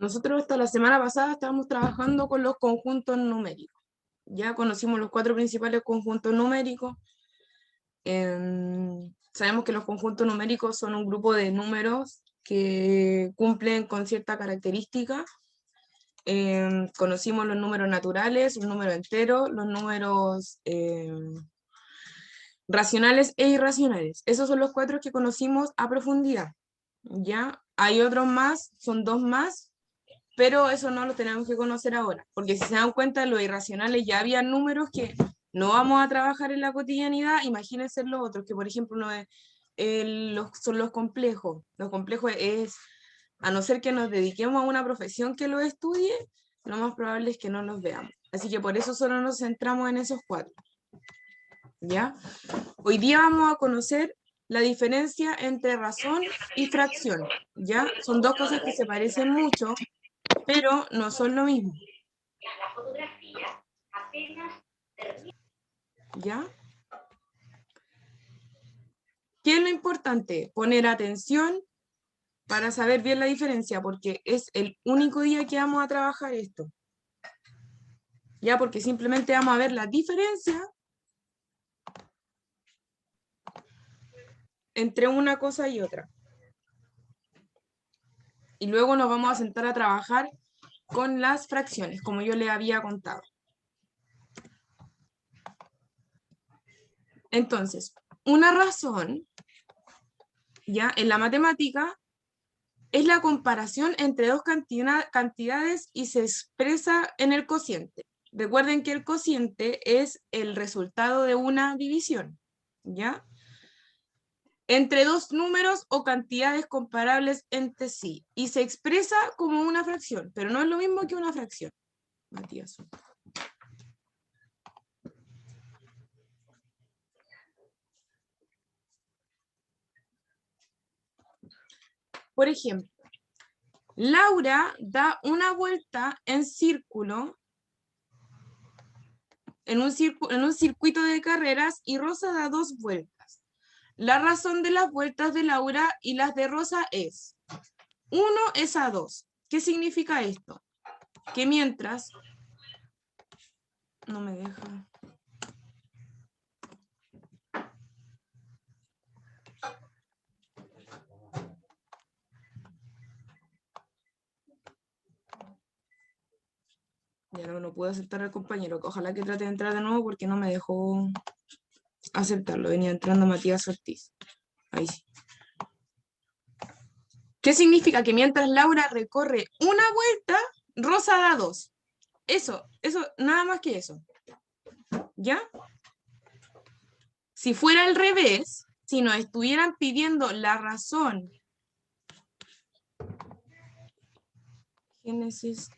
Nosotros hasta la semana pasada estábamos trabajando con los conjuntos numéricos. Ya conocimos los 4 principales conjuntos numéricos. Sabemos que los conjuntos numéricos son un grupo de números que cumplen con cierta característica. Conocimos los números naturales, los números enteros, los números racionales e irracionales. Esos son los 4 que conocimos a profundidad. ¿Ya? Hay otros más, son 2 más, pero eso no lo tenemos que conocer ahora, porque si se dan cuenta, los irracionales ya había números que no vamos a trabajar en la cotidianidad. Imagínense los otros, que por ejemplo no es, son los complejos. Los complejos es, a no ser que nos dediquemos a una profesión que lo estudie, lo más probable es que no los veamos. Así que por eso solo nos centramos en esos 4. ¿Ya? Hoy día vamos a conocer la diferencia entre razón y fracción. ¿Ya? Son 2 cosas que se parecen mucho, pero no son lo mismo. ¿Ya? ¿Qué es lo importante? Poner atención para saber bien la diferencia, porque es el único día que vamos a trabajar esto. ¿Ya? Porque simplemente vamos a ver la diferencia entre una cosa y otra. Y luego nos vamos a sentar a trabajar con las fracciones, como yo les había contado. Entonces, una razón, ya, en la matemática, es la comparación entre 2 cantidades y se expresa en el cociente. Recuerden que el cociente es el resultado de una división, ¿ya? Entre 2 números o cantidades comparables entre sí, y se expresa como una fracción, pero no es lo mismo que una fracción. Matías. Por ejemplo, Laura da una vuelta en círculo, en un circuito de carreras, y Rosa da 2 vueltas. La razón de las vueltas de Laura y las de Rosa es 1 es a 2. ¿Qué significa esto? Que mientras... No me deja... Ya no puedo aceptar al compañero. Ojalá que trate de entrar de nuevo porque no me dejó aceptarlo. Venía entrando Matías Ortiz. Ahí sí. ¿Qué significa? Que mientras Laura recorre una vuelta, Rosa da 2. Eso, nada más que eso. ¿Ya? Si fuera al revés, si nos estuvieran pidiendo la razón... Génesis...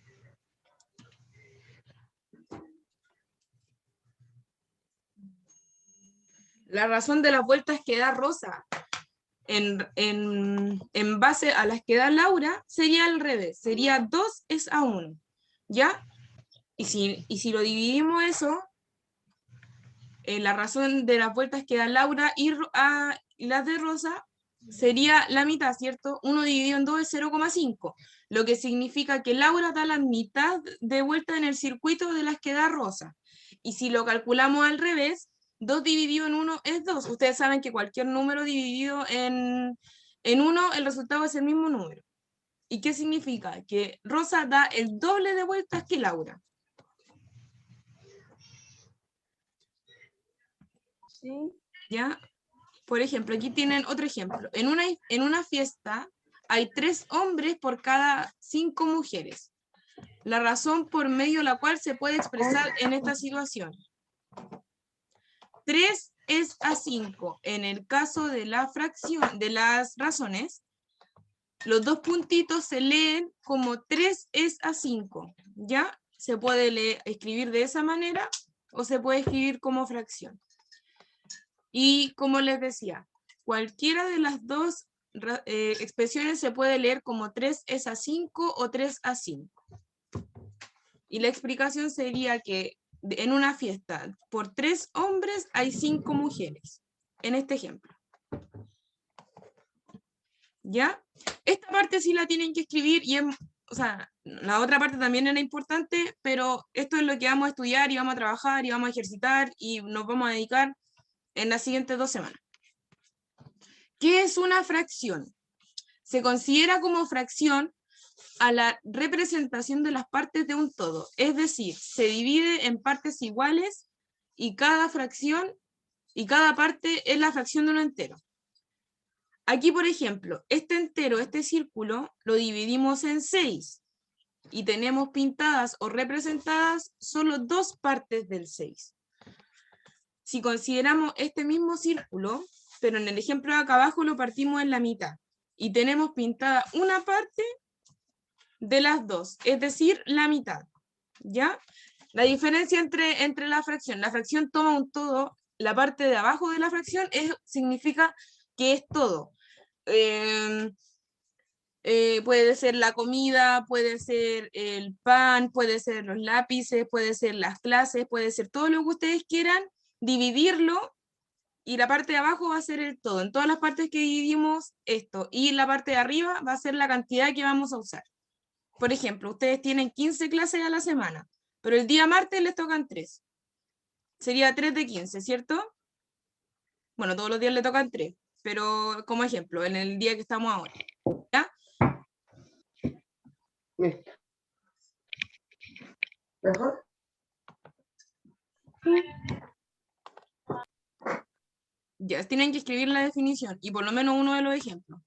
La razón de las vueltas que da Rosa en base a las que da Laura sería al revés, sería 2 es a 1, ¿ya? Y si lo dividimos eso, la razón de las vueltas que da Laura y las de Rosa sería la mitad, ¿cierto? 1 dividido en 2 es 0,5, lo que significa que Laura da la mitad de vuelta en el circuito de las que da Rosa. Y si lo calculamos al revés, 2 dividido en 1 es 2. Ustedes saben que cualquier número dividido en 1, el resultado es el mismo número. ¿Y qué significa? Que Rosa da el doble de vueltas que Laura. ¿Sí? ¿Ya? Por ejemplo, aquí tienen otro ejemplo. En una fiesta hay 3 hombres por cada 5 mujeres. La razón por medio de la cual se puede expresar en esta situación. 3 es a 5. En el caso de la fracción, de las razones, los 2 puntitos se leen como 3 es a 5. ¿Ya? Se puede escribir de esa manera o se puede escribir como fracción. Y como les decía, cualquiera de las 2 expresiones se puede leer como 3 es a 5 o 3 a 5. Y la explicación sería que en una fiesta, por 3 hombres hay 5 mujeres, en este ejemplo. ¿Ya? Esta parte sí la tienen que escribir y es o sea, la otra parte también era importante, pero esto es lo que vamos a estudiar y vamos a trabajar y vamos a ejercitar y nos vamos a dedicar en las siguientes 2 semanas. ¿Qué es una fracción? Se considera como fracción a la representación de las partes de un todo, es decir, se divide en partes iguales y cada fracción y cada parte es la fracción de un entero. Aquí, por ejemplo, este entero, este círculo, lo dividimos en 6 y tenemos pintadas o representadas solo 2 partes del 6. Si consideramos este mismo círculo, pero en el ejemplo de acá abajo lo partimos en la mitad y tenemos pintada una parte de las 2, es decir, la mitad, ¿ya? La diferencia entre la fracción toma un todo, la parte de abajo de la fracción significa que es todo. Puede ser la comida, puede ser el pan, puede ser los lápices, puede ser las clases, puede ser todo lo que ustedes quieran, dividirlo y la parte de abajo va a ser el todo. En todas las partes que dividimos esto y la parte de arriba va a ser la cantidad que vamos a usar. Por ejemplo, ustedes tienen 15 clases a la semana, pero el día martes les tocan 3. Sería 3 de 15, ¿cierto? Bueno, todos los días le tocan 3, pero como ejemplo, en el día que estamos ahora. ¿Ya? Listo. ¿Mejor? Ya, tienen que escribir la definición y por lo menos uno de los ejemplos.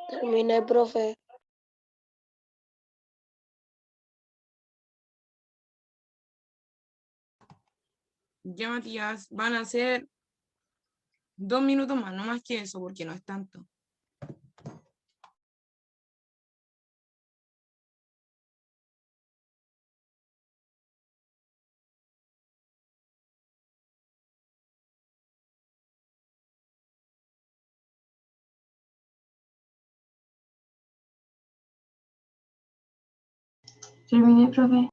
Terminé, profe. Ya, Matías, van a ser 2 minutos más, no más que eso, porque no es tanto. Terminé, profe.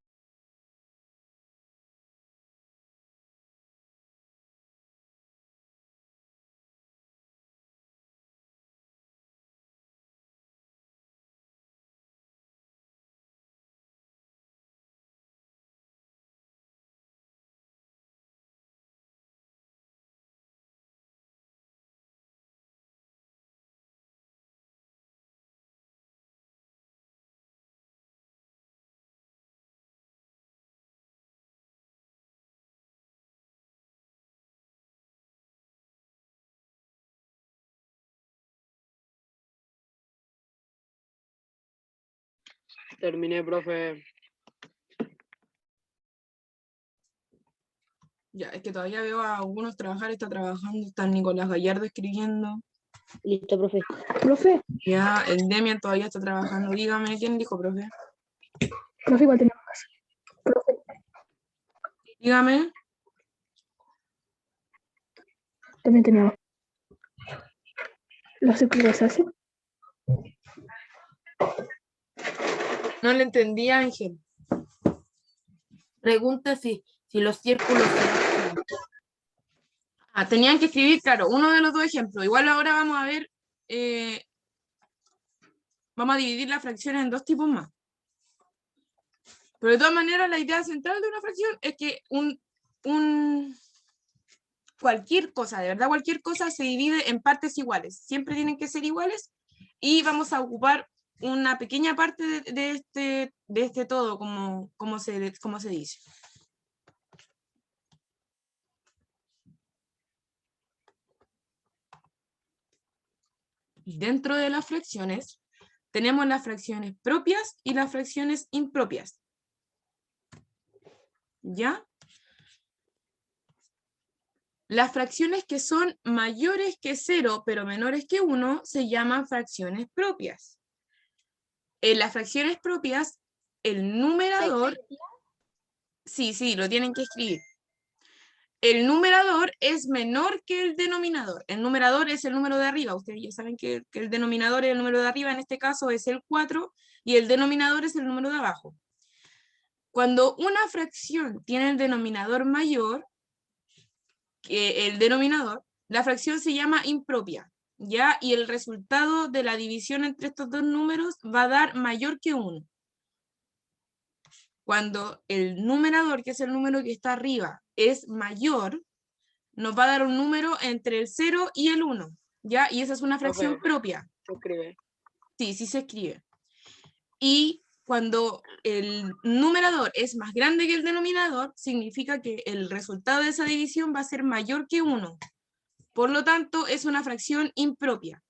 Terminé, profe. Ya, es que todavía veo a algunos trabajar, está trabajando, está Nicolás Gallardo escribiendo. Listo, profe. Profe, Ya, el Demian todavía está trabajando. Dígame, ¿quién dijo, profe? profe, igual tenemos clase. Profe, Dígame. también teníamos. ¿Los círculos se hacen? No le entendí, Ángel. Pregunta si los círculos se hacen. Ah, tenían que escribir, claro, uno de los dos ejemplos. Igual ahora vamos a ver, vamos a dividir las fracciones en dos tipos más. Pero de todas maneras, la idea central de una fracción es que cualquier cosa, de verdad cualquier cosa se divide en partes iguales. Siempre tienen que ser iguales y vamos a ocupar una pequeña parte de este todo, como se dice. Dentro de las fracciones tenemos las fracciones propias y las fracciones impropias. ¿Ya? Las fracciones que son mayores que 0 pero menores que 1 se llaman fracciones propias. En las fracciones propias, el numerador... Sí, lo tienen que escribir. El numerador es menor que el denominador. El numerador es el número de arriba. Ustedes ya saben que el denominador es el número de arriba, en este caso es el 4, y el denominador es el número de abajo. Cuando una fracción tiene el denominador mayor que el denominador, la fracción se llama impropia, ¿ya? Y el resultado de la división entre estos dos números va a dar mayor que 1. Cuando el numerador, que es el número que está arriba, es mayor, nos va a dar un número entre el 0 y el 1, ¿ya? Y esa es una fracción Profe, propia. ¿se escribe? Sí, sí se escribe. Y cuando el numerador es más grande que el denominador, significa que el resultado de esa división va a ser mayor que 1. Por lo tanto, es una fracción impropia.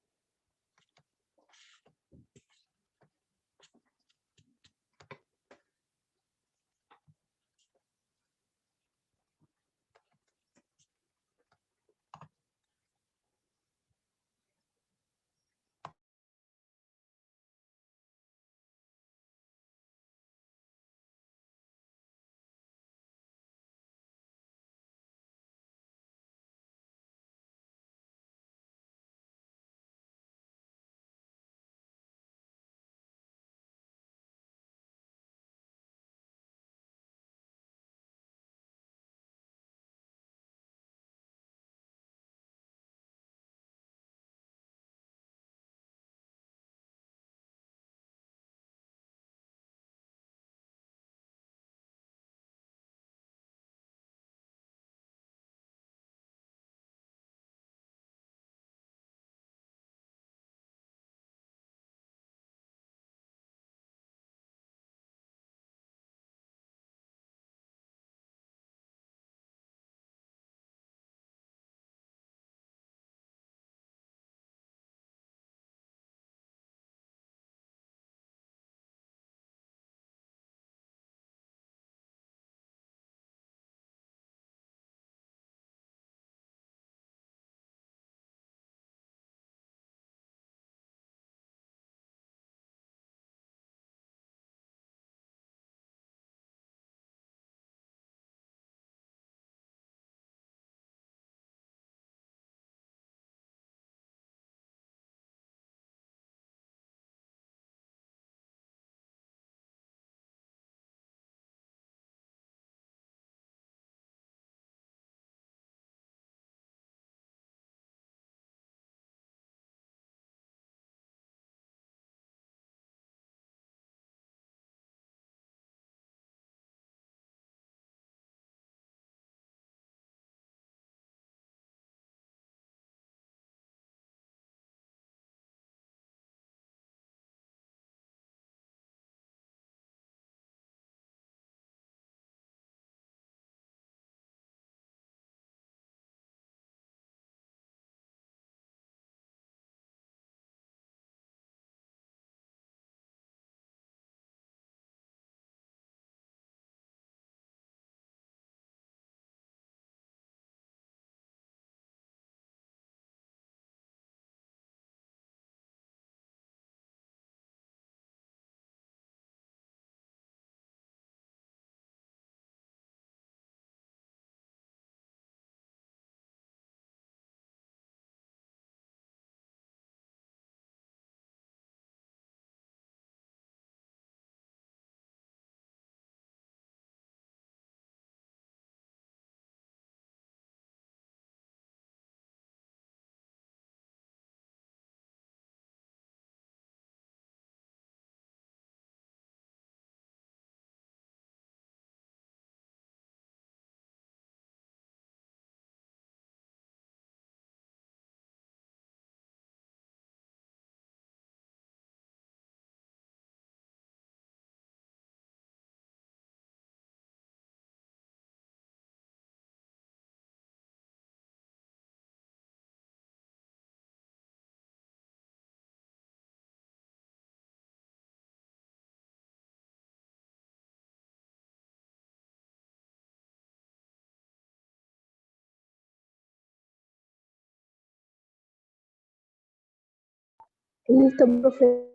Listo, profe.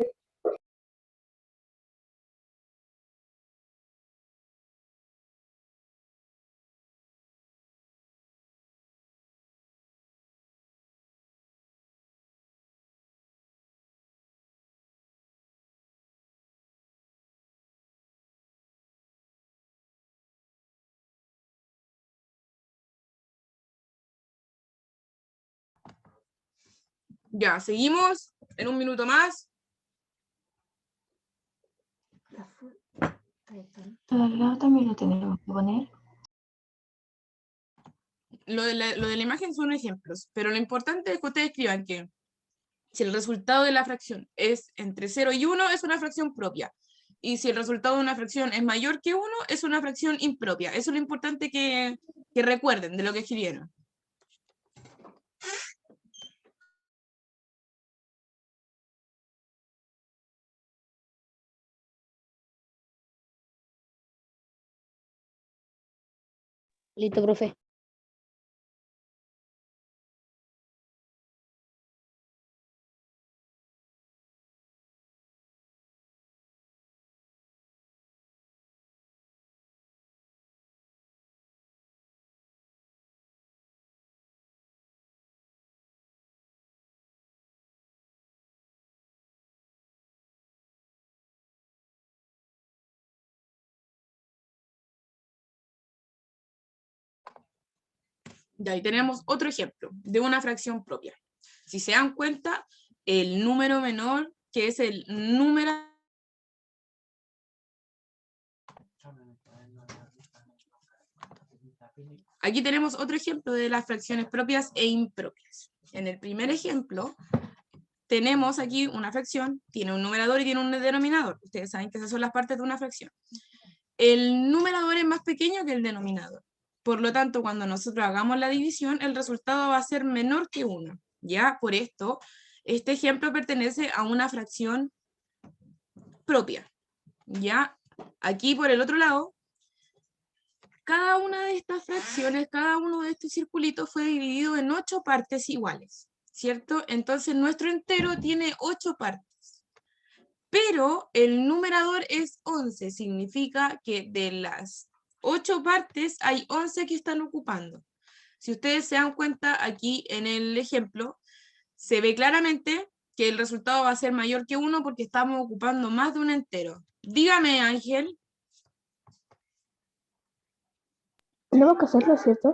Ya, seguimos en un minuto más. Todavía también lo tenemos que poner. Lo de la imagen son ejemplos, pero lo importante es que ustedes escriban que si el resultado de la fracción es entre 0 y 1, es una fracción propia. Y si el resultado de una fracción es mayor que 1, es una fracción impropia. Eso es lo importante que recuerden de lo que escribieron. Listo, profe. Y ahí tenemos otro ejemplo de una fracción propia. Si se dan cuenta, el número menor, que es el número... Aquí tenemos otro ejemplo de las fracciones propias e impropias. En el primer ejemplo, tenemos aquí una fracción, tiene un numerador y tiene un denominador. Ustedes saben que esas son las partes de una fracción. El numerador es más pequeño que el denominador. Por lo tanto, cuando nosotros hagamos la división, el resultado va a ser menor que 1. ¿Ya? Por esto, este ejemplo pertenece a una fracción propia. ¿Ya? Aquí, por el otro lado, cada una de estas fracciones, cada uno de estos circulitos fue dividido en 8 partes iguales, ¿cierto? Entonces, nuestro entero tiene 8 partes. Pero el numerador es 11, significa que de las 8 partes hay 11 que están ocupando. Si ustedes se dan cuenta aquí en el ejemplo, se ve claramente que el resultado va a ser mayor que 1 porque estamos ocupando más de un entero. Dígame, Ángel. Tenemos que hacerlo, ¿cierto?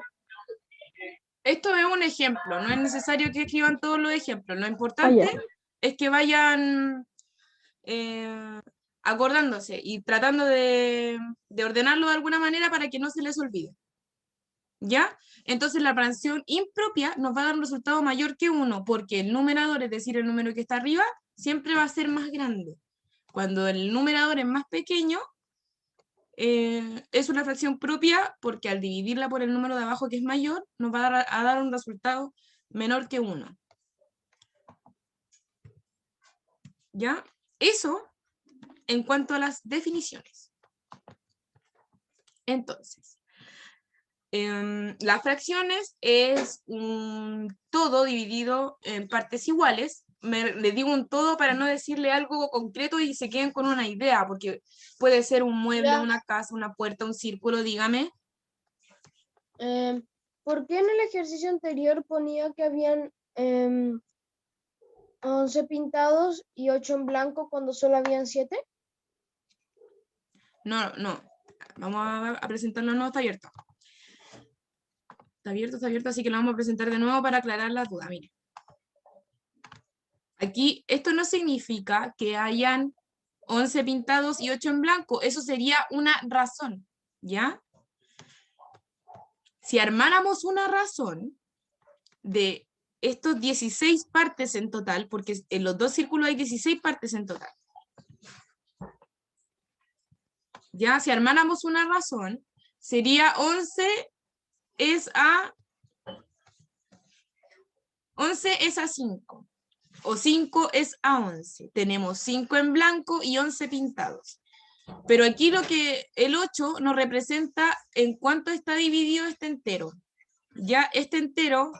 Esto es un ejemplo, no es necesario que escriban todos los ejemplos. Lo importante es que vayan acordándose y tratando de ordenarlo de alguna manera para que no se les olvide. ¿Ya? Entonces la fracción impropia nos va a dar un resultado mayor que 1, porque el numerador, es decir, el número que está arriba, siempre va a ser más grande. Cuando el numerador es más pequeño, es una fracción propia, porque al dividirla por el número de abajo que es mayor, nos va a dar un resultado menor que 1. ¿Ya? Eso en cuanto a las definiciones. Entonces, las fracciones es un todo dividido en partes iguales. Le digo un todo para no decirle algo concreto y se queden con una idea, porque puede ser un mueble, una casa, una puerta, un círculo, dígame. ¿Por qué en el ejercicio anterior ponía que habían 11 pintados y 8 en blanco cuando solo habían 7? No. Vamos a presentarlo, no está abierto. Está abierto, así que lo vamos a presentar de nuevo para aclarar la duda. Mire. Aquí, esto no significa que hayan 11 pintados y 8 en blanco. Eso sería una razón, ¿ya? Si armáramos una razón de estos 16 partes en total, porque en los dos círculos hay 16 partes en total. Ya, si armáramos una razón, sería 11 es a 5, o 5 es a 11. Tenemos 5 en blanco y 11 pintados. Pero aquí lo que el 8 nos representa en cuánto está dividido este entero. Ya este entero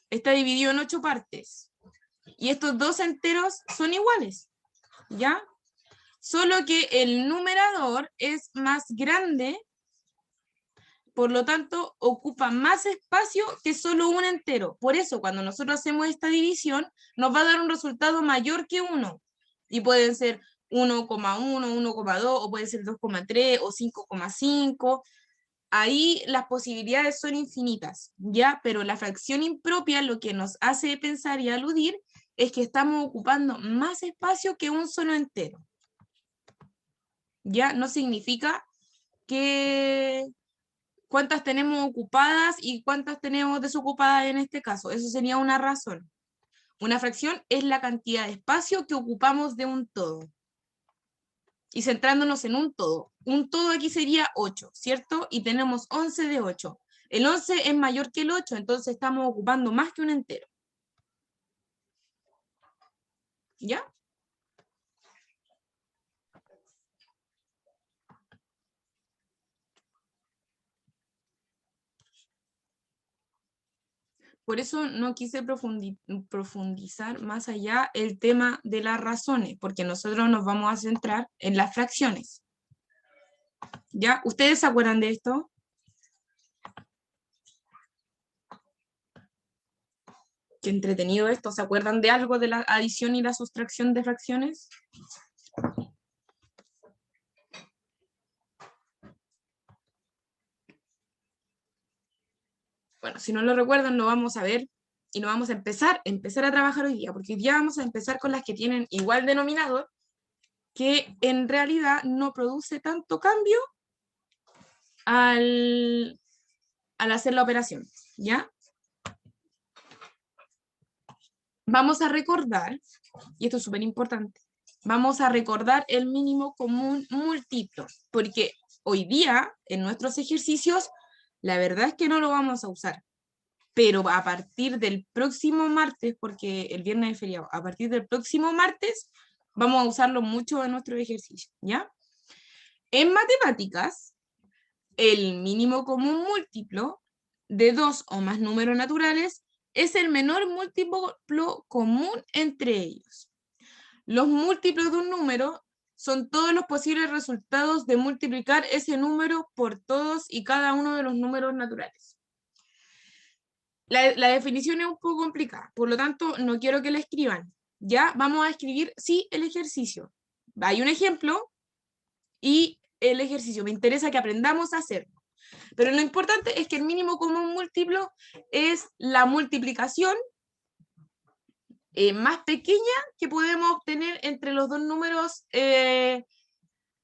está dividido en 8 partes. Y estos dos enteros son iguales, ¿ya? Solo que el numerador es más grande, por lo tanto, ocupa más espacio que solo un entero. Por eso, cuando nosotros hacemos esta división, nos va a dar un resultado mayor que 1. Y pueden ser 1,1, 1,2, o puede ser 2,3 o 5,5. Ahí las posibilidades son infinitas, ¿ya? Pero la fracción impropia lo que nos hace pensar y aludir es que estamos ocupando más espacio que un solo entero. ¿Ya? No significa que cuántas tenemos ocupadas y cuántas tenemos desocupadas en este caso. Eso sería una razón. Una fracción es la cantidad de espacio que ocupamos de un todo. Y centrándonos en un todo aquí sería 8, ¿cierto? Y tenemos 11 de 8. El 11 es mayor que el 8, entonces estamos ocupando más que un entero. ¿Ya? Por eso no quise profundizar más allá el tema de las razones, porque nosotros nos vamos a centrar en las fracciones. ¿Ya? ¿Ustedes se acuerdan de esto? Qué entretenido esto. ¿Se acuerdan de algo de la adición y la sustracción de fracciones? Bueno, si no lo recuerdan, lo vamos a ver y lo vamos a empezar a trabajar hoy día, porque hoy día vamos a empezar con las que tienen igual denominador, que en realidad no produce tanto cambio al hacer la operación, ¿ya? Vamos a recordar, y esto es súper importante, vamos a recordar el mínimo común múltiplo, porque hoy día, en nuestros ejercicios, la verdad es que no lo vamos a usar, pero a partir del próximo martes, porque el viernes es feriado, a partir del próximo martes, vamos a usarlo mucho en nuestro ejercicio, ¿ya? En matemáticas, el mínimo común múltiplo de 2 o más números naturales es el menor múltiplo común entre ellos. Los múltiplos de un número son todos los posibles resultados de multiplicar ese número por todos y cada uno de los números naturales. La definición es un poco complicada, por lo tanto no quiero que la escriban. Ya vamos a escribir, sí, el ejercicio. Hay un ejemplo y el ejercicio. Me interesa que aprendamos a hacerlo. Pero lo importante es que el mínimo común múltiplo es la multiplicación más pequeña que podemos obtener entre los dos números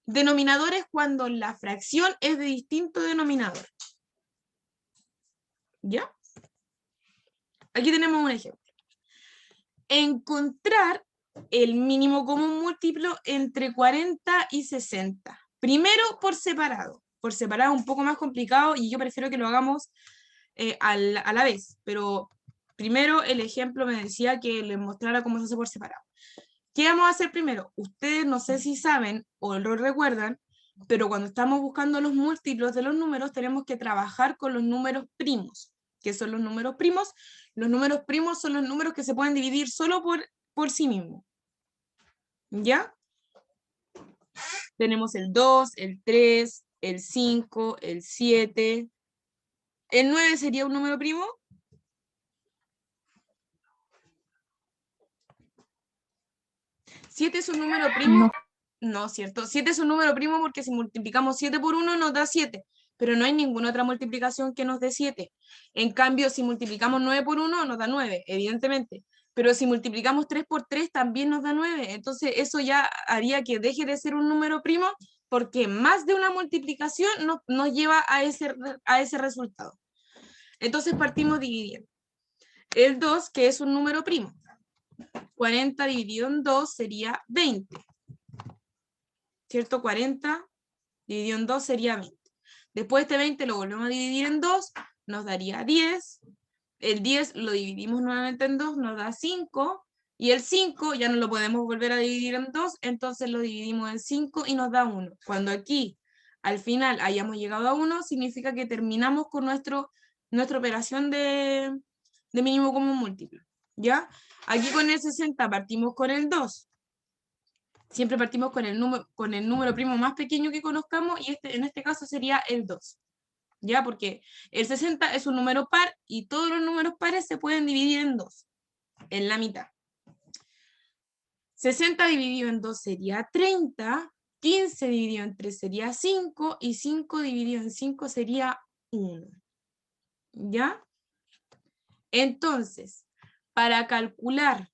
denominadores cuando la fracción es de distinto denominador. ¿Ya? Aquí tenemos un ejemplo. Encontrar el mínimo común múltiplo entre 40 y 60. Primero por separado. Por separado un poco más complicado y yo prefiero que lo hagamos a la vez. Pero primero el ejemplo me decía que les mostrara cómo se hace por separado. ¿Qué vamos a hacer primero? Ustedes no sé si saben o lo recuerdan, pero cuando estamos buscando los múltiplos de los números tenemos que trabajar con los números primos. ¿Qué son los números primos? Los números primos son los números que se pueden dividir solo por sí mismos. ¿Ya? Tenemos el 2, el 3, el 5, el 7. ¿El 9 sería un número primo? ¿7 es un número primo? No, ¿cierto? 7 es un número primo porque si multiplicamos 7 por 1 nos da 7, pero no hay ninguna otra multiplicación que nos dé 7. En cambio, si multiplicamos 9 por 1 nos da 9, evidentemente. Pero si multiplicamos 3 por 3 también nos da 9. Entonces eso ya haría que deje de ser un número primo porque más de una multiplicación nos lleva a ese resultado. Entonces partimos dividiendo. El 2, que es un número primo. 40 dividido en 2 sería 20. ¿Cierto? 40 dividido en 2 sería 20. Después este 20 lo volvemos a dividir en 2, nos daría 10. El 10 lo dividimos nuevamente en 2, nos da 5. Y el 5 ya no lo podemos volver a dividir en 2, entonces lo dividimos en 5 y nos da 1. Cuando aquí al final hayamos llegado a 1, significa que terminamos con nuestra operación de mínimo común múltiplo. ¿Ya? Aquí con el 60 partimos con el 2. Siempre partimos con el número primo más pequeño que conozcamos y en este caso sería el 2. ¿Ya? Porque el 60 es un número par y todos los números pares se pueden dividir en 2, en la mitad. 60 dividido en 2 sería 30, 15 dividido en 3 sería 5 y 5 dividido en 5 sería 1. ¿Ya? Entonces, para calcular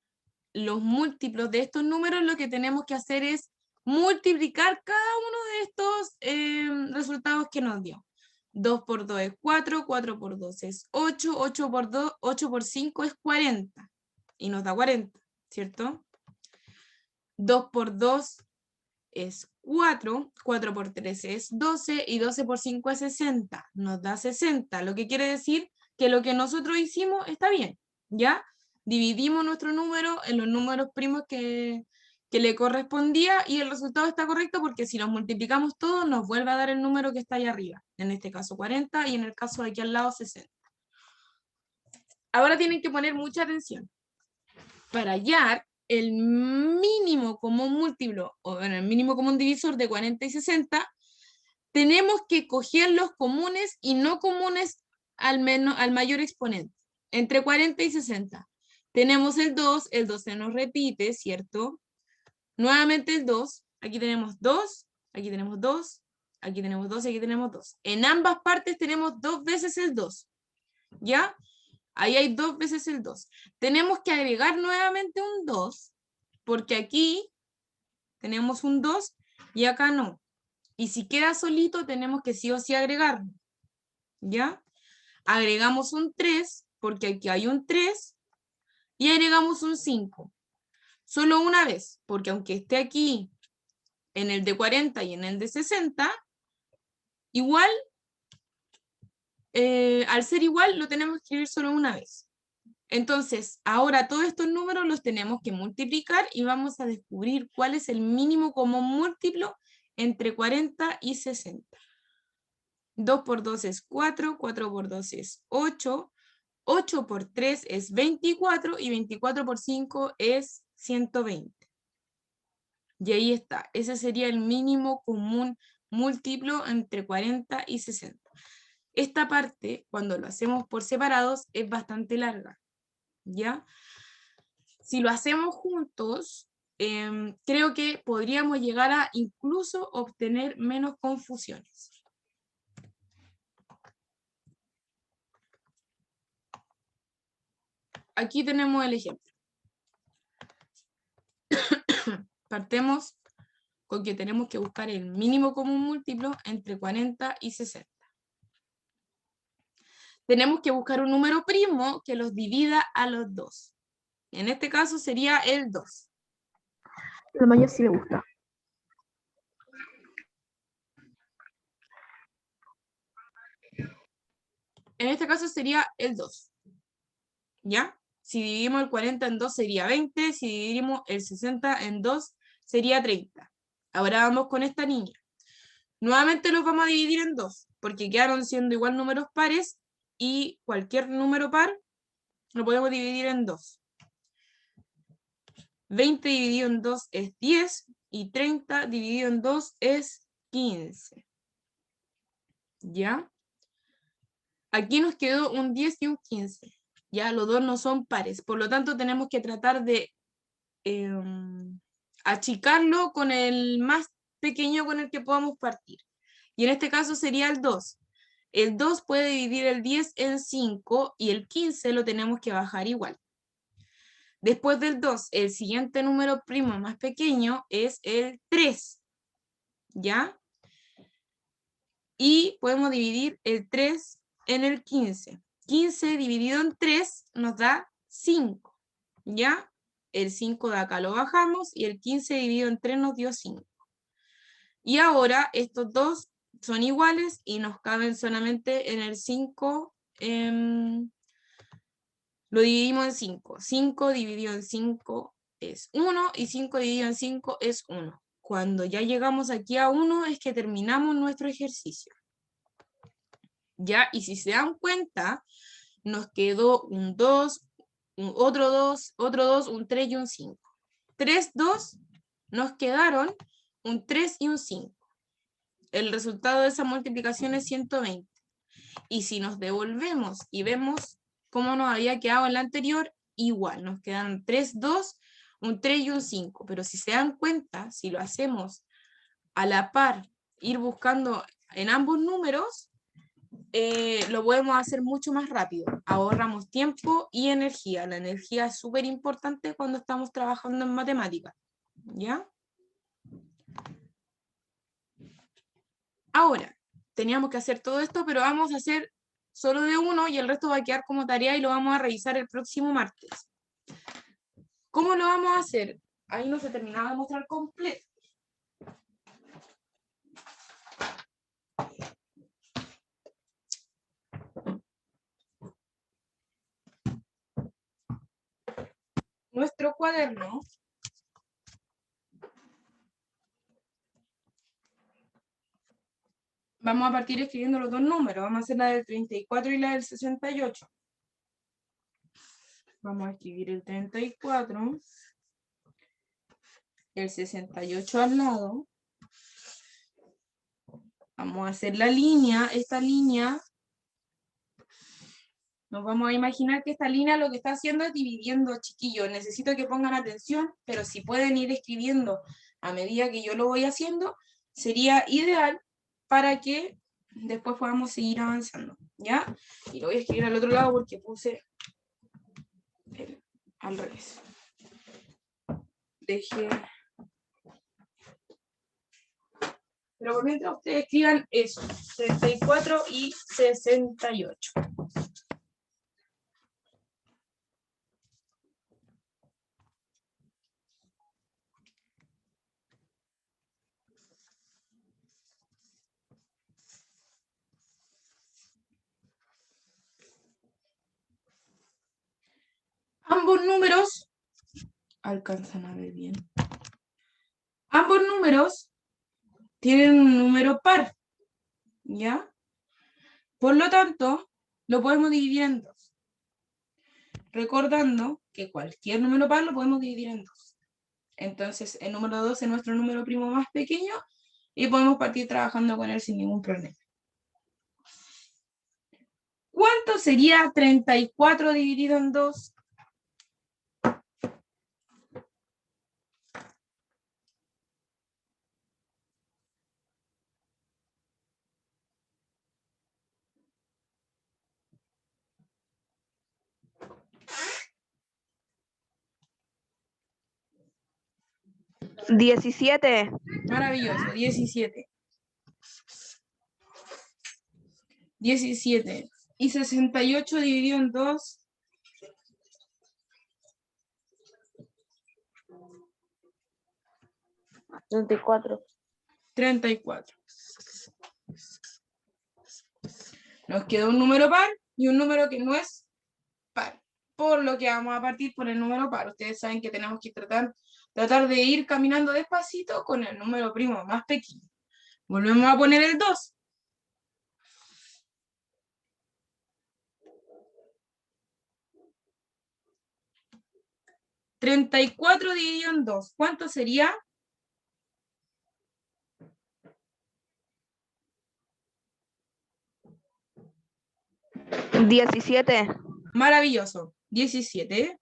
los múltiplos de estos números, lo que tenemos que hacer es multiplicar cada uno de estos resultados que nos dio. 2 por 2 es 4, 4 por 2 es 8, 8 por 5 es 40. Y nos da 40, ¿cierto? 2 por 2 es 4, 4 por 3 es 12 y 12 por 5 es 60. Nos da 60, lo que quiere decir que lo que nosotros hicimos está bien, ¿ya? Dividimos nuestro número en los números primos que le correspondía y el resultado está correcto porque si los multiplicamos todos nos vuelve a dar el número que está ahí arriba, en este caso 40 y en el caso de aquí al lado 60. Ahora tienen que poner mucha atención. Para hallar el mínimo común múltiplo, o el mínimo común divisor de 40 y 60, tenemos que coger los comunes y no comunes al mayor exponente, entre 40 y 60. Tenemos el 2 se nos repite, ¿cierto? Nuevamente el 2, aquí tenemos 2, aquí tenemos 2, aquí tenemos 2 y aquí tenemos 2. En ambas partes tenemos 2 veces el 2, ¿ya? Ahí hay 2 veces el 2. Tenemos que agregar nuevamente un 2, porque aquí tenemos un 2 y acá no. Y si queda solito, tenemos que sí o sí agregarlo. ¿Ya? Agregamos un 3, porque aquí hay un 3, y agregamos un 5. Solo una vez, porque aunque esté aquí en el de 40 y en el de 60, igual, al ser igual, lo tenemos que escribir solo una vez. Entonces, ahora todos estos números los tenemos que multiplicar y vamos a descubrir cuál es el mínimo común múltiplo entre 40 y 60. 2 por 2 es 4, 4 por 2 es 8, 8 por 3 es 24 y 24 por 5 es 120. Y ahí está, ese sería el mínimo común múltiplo entre 40 y 60. Esta parte, cuando lo hacemos por separados, es bastante larga. ¿Ya? Si lo hacemos juntos, creo que podríamos llegar a incluso obtener menos confusiones. Aquí tenemos el ejemplo. Partemos con que tenemos que buscar el mínimo común múltiplo entre 40 y 60. Tenemos que buscar un número primo que los divida a los dos. En este caso sería el 2. La mayor sí me gusta. En este caso sería el 2. ¿Ya? Si dividimos el 40 en 2 sería 20, si dividimos el 60 en 2 sería 30. Ahora vamos con esta niña. Nuevamente los vamos a dividir en 2, porque quedaron siendo igual números pares y cualquier número par lo podemos dividir en 2. 20 dividido en 2 es 10 y 30 dividido en 2 es 15. ¿Ya? Aquí nos quedó un 10 y un 15. Ya, los dos no son pares, por lo tanto tenemos que tratar de achicarlo con el más pequeño con el que podamos partir. Y en este caso sería el 2. El 2 puede dividir el 10 en 5 y el 15 lo tenemos que bajar igual. Después del 2, el siguiente número primo más pequeño es el 3. ¿Ya? Y podemos dividir el 3 en el 15. 15 dividido en 3 nos da 5. ¿Ya? El 5 de acá lo bajamos y el 15 dividido en 3 nos dio 5. Y ahora estos dos son iguales y nos caben solamente en el 5. Lo dividimos en 5. 5 dividido en 5 es 1 y 5 dividido en 5 es 1. Cuando ya llegamos aquí a 1 es que terminamos nuestro ejercicio. ¿Ya? Y si se dan cuenta, nos quedó un 2, otro 2, un 3 y un 5. 3, 2, nos quedaron un 3 y un 5. El resultado de esa multiplicación es 120. Y si nos devolvemos y vemos cómo nos había quedado en la anterior, igual, nos quedan 3, 2, un 3 y un 5. Pero si se dan cuenta, si lo hacemos a la par, ir buscando en ambos números, lo podemos hacer mucho más rápido. Ahorramos tiempo y energía. La energía es súper importante cuando estamos trabajando en matemáticas. ¿Ya? Ahora, teníamos que hacer todo esto, pero vamos a hacer solo de uno y el resto va a quedar como tarea y lo vamos a revisar el próximo martes. ¿Cómo lo vamos a hacer? Ahí no se terminaba de mostrar completo. Nuestro cuaderno vamos a partir escribiendo los dos números. Vamos a hacer la del 34 y la del 68. Vamos a escribir el 34, el 68 al lado. Vamos a hacer la línea, esta línea. Nos vamos a imaginar que esta línea lo que está haciendo es dividiendo, chiquillos. Necesito que pongan atención, pero si pueden ir escribiendo a medida que yo lo voy haciendo, sería ideal para que después podamos seguir avanzando, ¿ya? Y lo voy a escribir al otro lado porque puse al revés. Pero por mientras ustedes escriban eso, 34 y 68. Ambos números, alcanzan a ver bien, ambos números tienen un número par, ¿ya? Por lo tanto, lo podemos dividir en dos. Recordando que cualquier número par lo podemos dividir en dos. Entonces, el número 2 es nuestro número primo más pequeño y podemos partir trabajando con él sin ningún problema. ¿Cuánto sería 34 dividido en 2? ¿17? Maravilloso, 17. 17. Y 68 dividido en 2. $34. 34. Nos queda un número par y un número que no es par. Por lo que vamos a partir por el número par. Ustedes saben que tenemos que tratar de ir caminando despacito con el número primo más pequeño. Volvemos a poner el 2. $34 dividido en 2. ¿Cuánto sería? ¿17? Maravilloso. 17.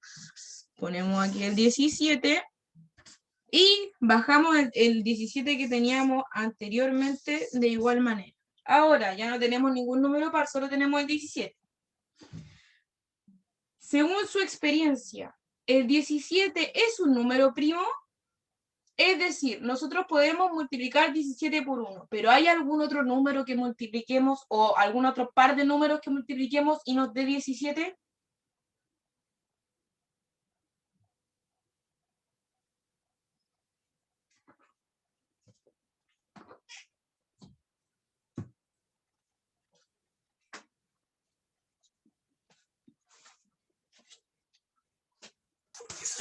Ponemos aquí el 17. Y bajamos el 17 que teníamos anteriormente de igual manera. Ahora ya no tenemos ningún número par, solo tenemos el 17. Según su experiencia, ¿el 17 es un número primo? Es decir, nosotros podemos multiplicar 17 por 1, pero ¿hay algún otro número que multipliquemos o algún otro par de números que multipliquemos y nos dé 17?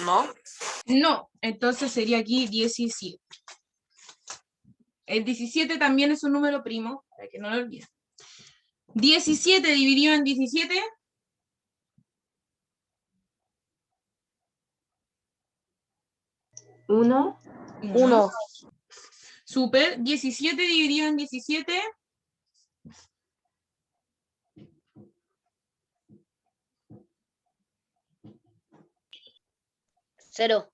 ¿No? No, entonces sería aquí 17. El 17 también es un número primo, para que no lo olviden. 17 dividido en 17. 1. 1. Súper. 17 dividido en 17. 0.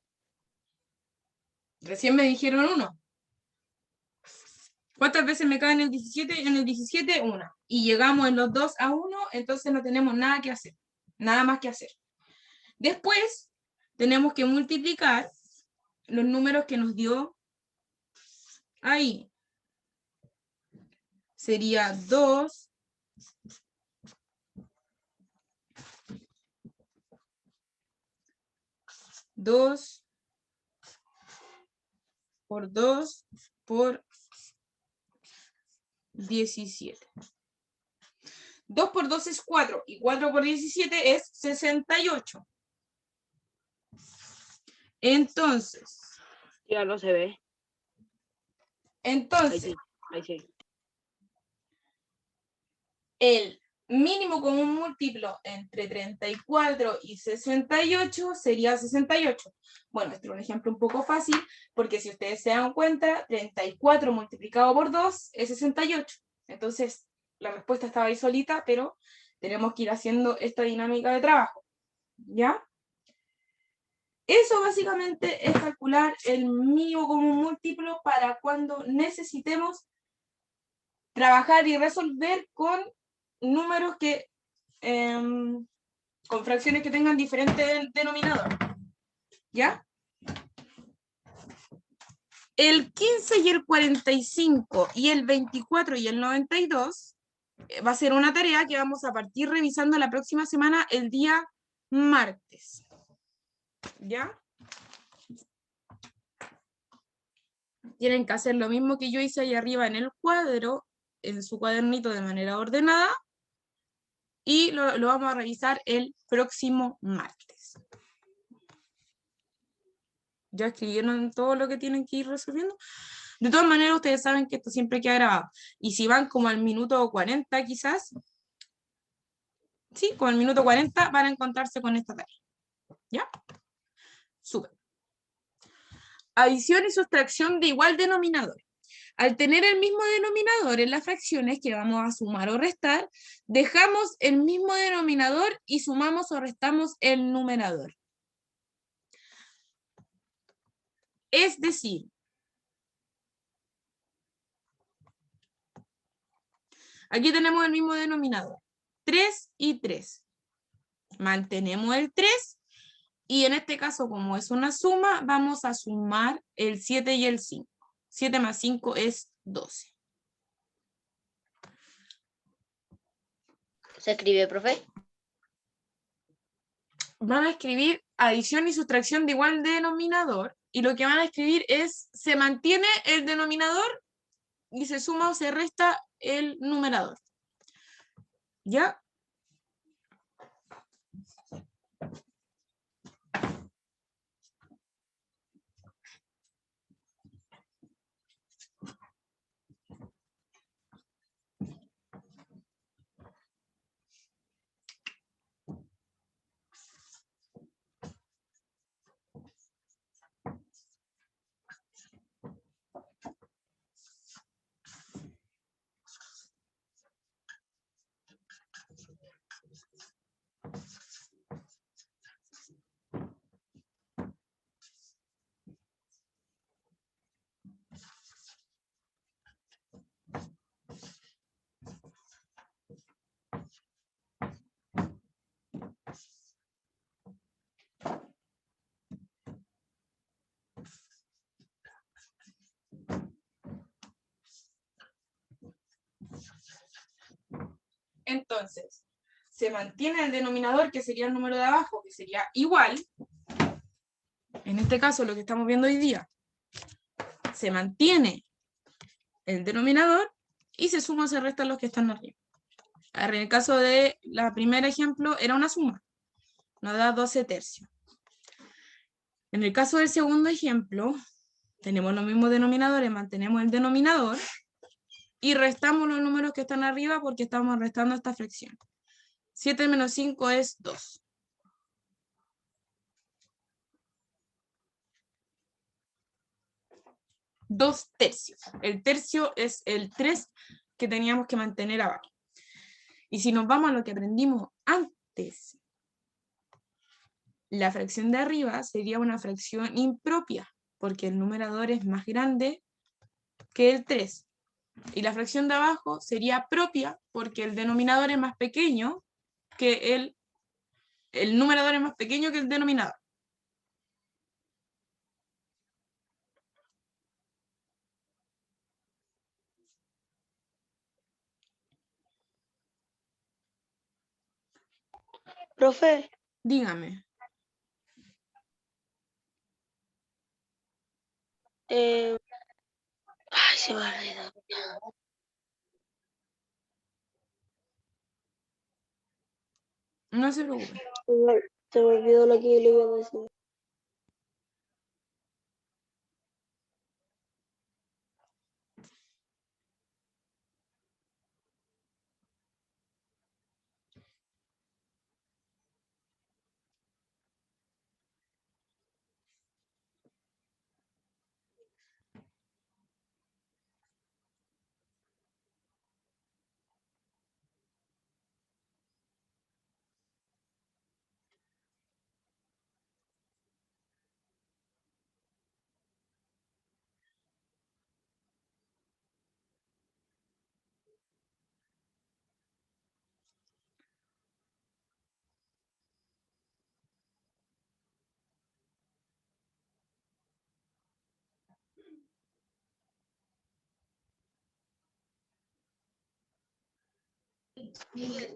Recién me dijeron 1. ¿Cuántas veces me cae en el 17? En el 17, 1. Y llegamos en los 2 a 1, entonces no tenemos nada que hacer. Nada más que hacer. Después, tenemos que multiplicar los números que nos dio ahí. Sería 2 por 2 por 17. 2 por 2 es 4 y 4 por 17 es 68. Entonces, Ya no se ve. Ahí entonces, sí, ahí sí. el mínimo común múltiplo entre 34 y 68 sería 68. Bueno, este es un ejemplo un poco fácil, porque si ustedes se dan cuenta, 34 multiplicado por 2 es 68. Entonces, la respuesta estaba ahí solita, pero tenemos que ir haciendo esta dinámica de trabajo. ¿Ya? Eso básicamente es calcular el mínimo común múltiplo para cuando necesitemos trabajar y resolver con números que, con fracciones que tengan diferente denominador. ¿Ya? El 15 y el 45 y el 24 y el 92 va a ser una tarea que vamos a partir revisando la próxima semana, el día martes. ¿Ya? Tienen que hacer lo mismo que yo hice ahí arriba en el cuadro, en su cuadernito de manera ordenada, y lo vamos a revisar el próximo martes. ¿Ya escribieron todo lo que tienen que ir resolviendo? De todas maneras, ustedes saben que esto siempre queda grabado. Y si van como al minuto 40 quizás, sí, como al minuto 40 van a encontrarse con esta tarea. ¿Ya? Súper. Adición y sustracción de igual denominador. Al tener el mismo denominador en las fracciones que vamos a sumar o restar, dejamos el mismo denominador y sumamos o restamos el numerador. Es decir, aquí tenemos el mismo denominador, 3 y 3. Mantenemos el 3 y en este caso, como es una suma, vamos a sumar el 7 y el 5. 7 más 5 es 12. ¿Se escribe, profe? Van a escribir adición y sustracción de igual denominador y lo que van a escribir es, se mantiene el denominador y se suma o se resta el numerador. ¿Ya? Entonces, se mantiene el denominador, que sería el número de abajo, que sería igual. En este caso, lo que estamos viendo hoy día, se mantiene el denominador y se suma o se restan los que están arriba. En el caso de la primer ejemplo, era una suma, nos da 12 tercios. En el caso del segundo ejemplo, tenemos los mismos denominadores, mantenemos el denominador y restamos los números que están arriba porque estamos restando esta fracción. 7 menos 5 es 2. 2/3. El tercio es el 3 que teníamos que mantener abajo. Y si nos vamos a lo que aprendimos antes, la fracción de arriba sería una fracción impropia, porque el numerador es más grande que el 3. Y la fracción de abajo sería propia, porque el denominador es más pequeño que el numerador es más pequeño que el denominador. Profe, Dígame. ay, se me olvidó. No se preocupe. Se me olvidó lo que le iba a decir.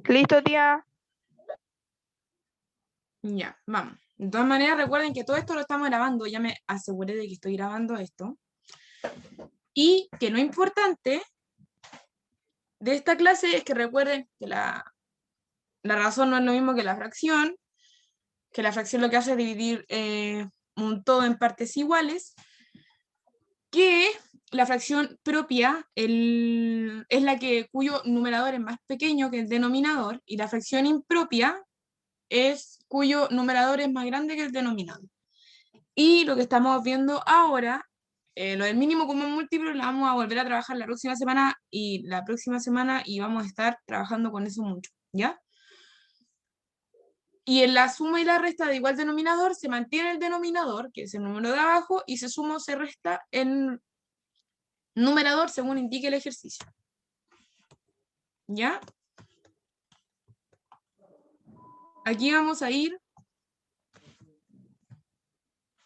Listo, tía. Ya, vamos. De todas maneras, recuerden que todo esto lo estamos grabando. Ya me aseguré de que estoy grabando esto. Y que lo importante de esta clase es que recuerden que la razón no es lo mismo que la fracción lo que hace es dividir un todo en partes iguales, que la fracción propia es la cuyo numerador es más pequeño que el denominador, y la fracción impropia es cuyo numerador es más grande que el denominador. Y lo que estamos viendo ahora, lo del mínimo común múltiplo, lo vamos a volver a trabajar la próxima semana y vamos a estar trabajando con eso mucho, ¿ya? Y en la suma y la resta de igual denominador se mantiene el denominador, que es el número de abajo, y se suma o se resta en numerador según indique el ejercicio. ¿Ya? Aquí vamos a ir,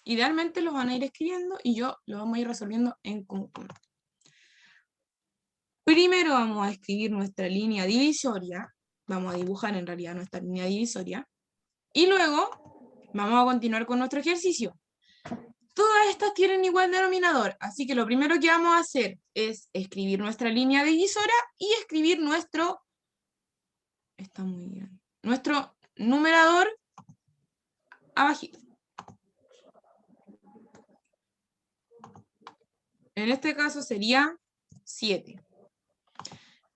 idealmente los van a ir escribiendo y yo lo vamos a ir resolviendo en conjunto. Primero vamos a escribir nuestra línea divisoria, vamos a dibujar en realidad nuestra línea divisoria, y luego vamos a continuar con nuestro ejercicio. Todas estas tienen igual denominador, así que lo primero que vamos a hacer es escribir nuestra línea divisora y escribir nuestro numerador abajito. En este caso sería 7.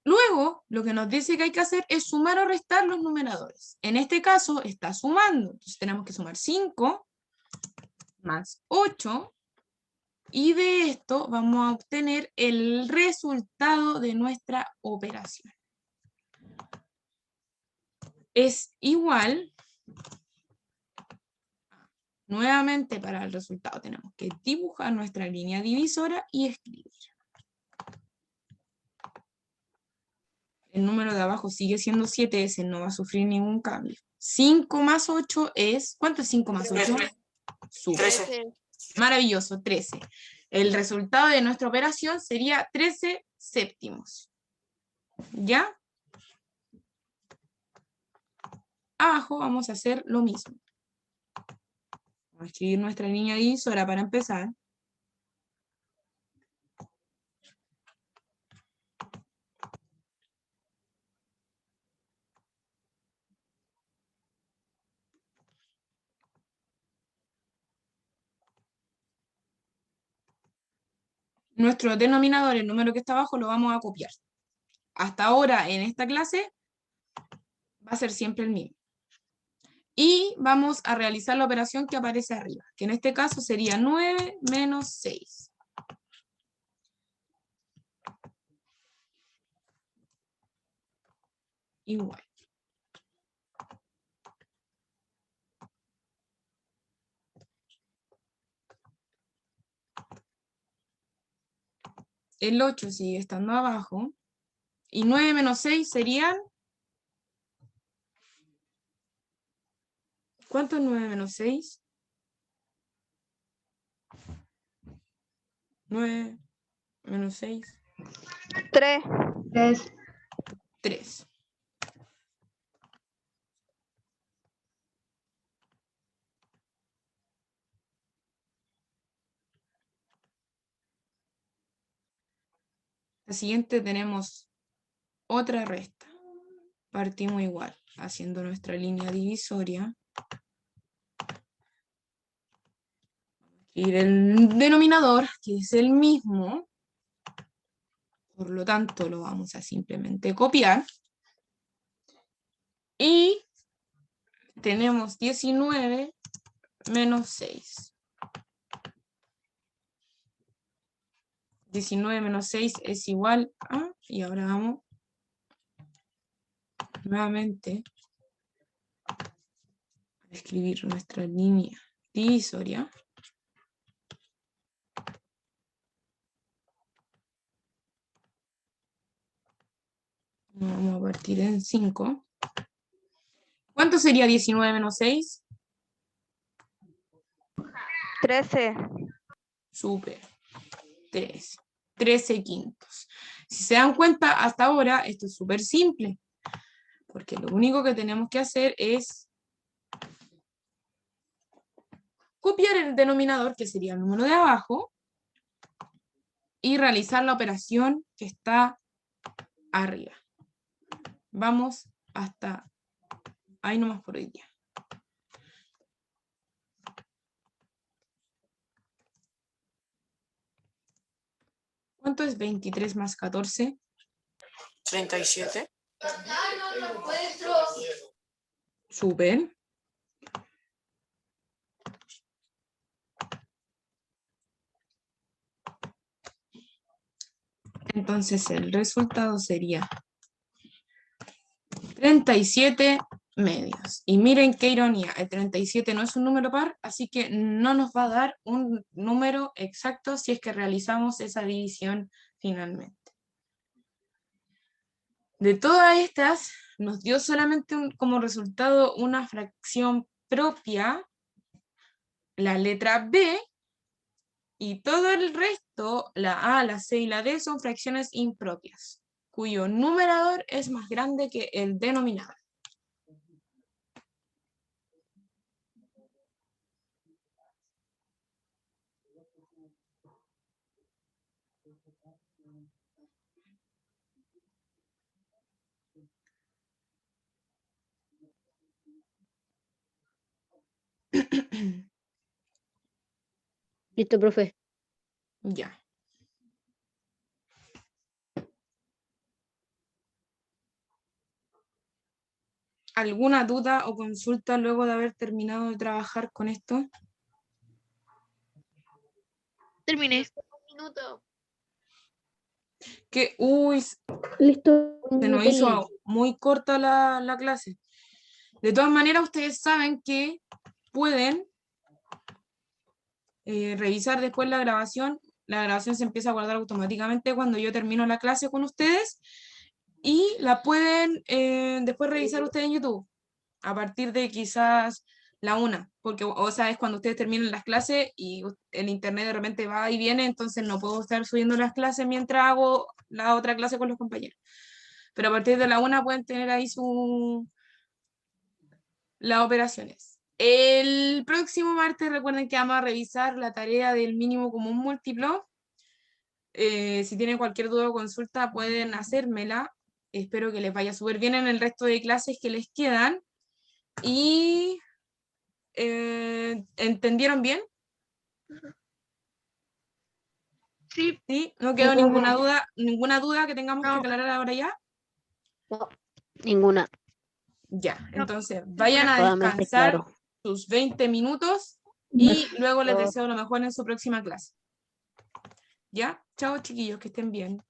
Luego, lo que nos dice que hay que hacer es sumar o restar los numeradores. En este caso está sumando, entonces tenemos que sumar 5 más 8, y de esto vamos a obtener el resultado de nuestra operación. Es igual, nuevamente para el resultado tenemos que dibujar nuestra línea divisora y escribir. El número de abajo sigue siendo 7, ese no va a sufrir ningún cambio. 5 más 8 es, ¿cuánto es 5 más 8? Súper. 13. Maravilloso, 13. El resultado de nuestra operación sería 13 séptimos. ¿Ya? Abajo vamos a hacer lo mismo. Vamos a escribir nuestra línea divisora para empezar. Nuestro denominador, el número que está abajo, lo vamos a copiar. Hasta ahora, en esta clase, va a ser siempre el mismo. Y vamos a realizar la operación que aparece arriba, que en este caso sería 9 menos 6. igual. El 8 sigue estando abajo. Y 9 menos 6 serían... ¿Cuánto es 9 menos 6? 9 menos 6. 3. 3. 3. La siguiente tenemos otra resta. Partimos igual, haciendo nuestra línea divisoria. Y el denominador, que es el mismo, por lo tanto lo vamos a simplemente copiar. Y tenemos 19 menos 6. 19 menos 6 es igual a, y ahora vamos nuevamente a escribir nuestra línea divisoria. Vamos a partir en 5. ¿Cuánto sería 19 menos 6? 13. Súper. 13. 13 quintos. Si se dan cuenta, hasta ahora esto es súper simple. Porque lo único que tenemos que hacer es copiar el denominador, que sería el número de abajo, y realizar la operación que está arriba. Vamos hasta ahí nomás por hoy día. ¿Cuánto es 23 más 14? 37. Súper. Entonces el resultado sería 37 medios. Y miren qué ironía, el 37 no es un número par, así que no nos va a dar un número exacto si es que realizamos esa división finalmente. De todas estas, nos dio solamente como resultado una fracción propia, la letra B, y todo el resto, la A, la C y la D, son fracciones impropias, cuyo numerador es más grande que el denominador. Listo, profe. Ya. ¿Alguna duda o consulta luego de haber terminado de trabajar con esto? Terminé. Que, uy, se Listo. nos hizo muy corta la clase. De todas maneras, ustedes saben que pueden revisar después la grabación. La grabación se empieza a guardar automáticamente cuando yo termino la clase con ustedes y la pueden después revisar ustedes en YouTube a partir de quizás la 1, porque o sea, es cuando ustedes terminen las clases y el internet de repente va y viene, entonces no puedo estar subiendo las clases mientras hago la otra clase con los compañeros. Pero a partir de la 1 pueden tener ahí las operaciones. El próximo martes recuerden que vamos a revisar la tarea del mínimo común múltiplo. Si tienen cualquier duda o consulta pueden hacérmela. Espero que les vaya súper bien en el resto de clases que les quedan. Y ¿entendieron bien? Sí. ¿Sí? ¿No quedó ninguna duda que tengamos que aclarar ahora ya? Ninguna. Ya, entonces vayan a Totalmente descansar claro. sus 20 minutos y luego les deseo lo mejor en su próxima clase. ¿Ya? Chao, chiquillos, que estén bien.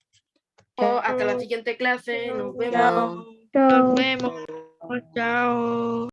Hasta la siguiente clase. Nos vemos. Chao. Chao. Nos vemos. Chao.